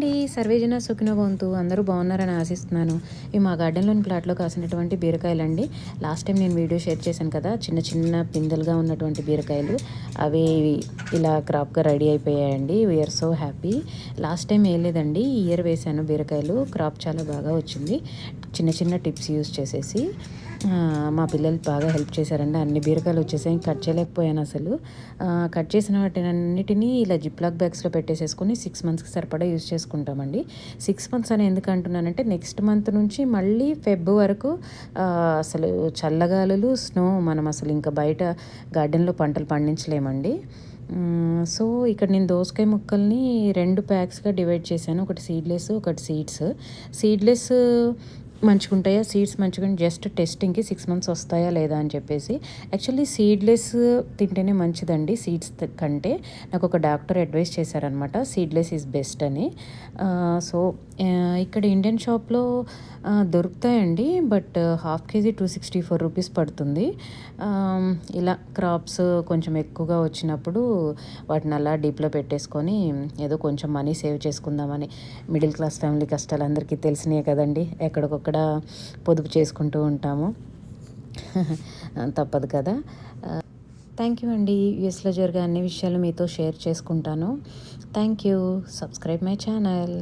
అండి. సర్వేజన సుఖినో భవంతు. అందరూ బాగున్నారని ఆశిస్తున్నాను. ఇవి మా గార్డెన్‌లోని ప్లాట్‌లో కాసినటువంటి బీరకాయలండి. లాస్ట్ టైం నేను వీడియో షేర్ చేశాను కదా! చిన్న చిన్న పిందెలుగా ఉన్నటువంటి బీరకాయలు. అవి ఇలా క్రాప్‌గా రెడీ అయిపోయాయండి. We are so happy. Last time వేయలేదండి. ఈ ఇయర్ వేశాను బీరకాయలు. క్రాప్ చాలా బాగా వచ్చింది. చిన్న చిన్న టిప్స్ యూజ్ చేసేసి మా పిల్లలు బాగా హెల్ప్ చేశారండి. అన్ని బీరకాయలు వచ్చేసాయి. కట్ చేయలేకపోయాను అసలు. కట్ చేసిన వాటినన్నిటినీ ఇలా జిప్లాక్ బ్యాగ్స్లో పెట్టేసేసుకొని 6 మంత్స్కి సరిపడా యూజ్ చేసుకుంటామండి. 6 మంత్స్ అని ఎందుకు అంటున్నానంటే నెక్స్ట్ మంత్ నుంచి మళ్ళీ ఫెబ్ వరకు అసలు చల్లగాలులు, స్నో, మనం అసలు ఇంకా బయట గార్డెన్లో పంటలు పండించలేమండి. సో ఇక్కడ నేను దోసకాయ ముక్కల్ని 2 ప్యాక్స్గా డివైడ్ చేశాను. ఒకటి సీడ్లెస్, ఒకటి సీడ్స్. సీడ్లెస్ మంచిగుంటాయా, సీడ్స్ మంచిగా జస్ట్ టెస్టింగ్కి 6 మంత్స్ వస్తాయా లేదా అని చెప్పేసి. యాక్చువల్లీ సీడ్లెస్ తింటేనే మంచిదండి సీడ్స్ కంటే. నాకు ఒక డాక్టర్ అడ్వైస్ చేశారనమాట, సీడ్లెస్ ఈజ్ బెస్ట్ అని. సో ఇక్కడ ఇండియన్ షాప్లో దొరుకుతాయండి, బట్ హాఫ్ కేజీ 264 రూపీస్ పడుతుంది. ఇలా క్రాప్స్ కొంచెం ఎక్కువగా వచ్చినప్పుడు వాటిని అలా డీప్లో పెట్టేసుకొని ఏదో కొంచెం మనీ సేవ్ చేసుకుందామని. మిడిల్ క్లాస్ ఫ్యామిలీ కష్టాలు అందరికీ తెలిసినాయి కదండి. ఎక్కడికొక్కడ పొదుపు చేసుకుంటూ ఉంటాము. తప్పదు కదా. థ్యాంక్ యూ అండి. యూఎస్లో జరిగే అన్ని విషయాలు మీతో షేర్ చేసుకుంటాను. Thank you. Subscribe my channel.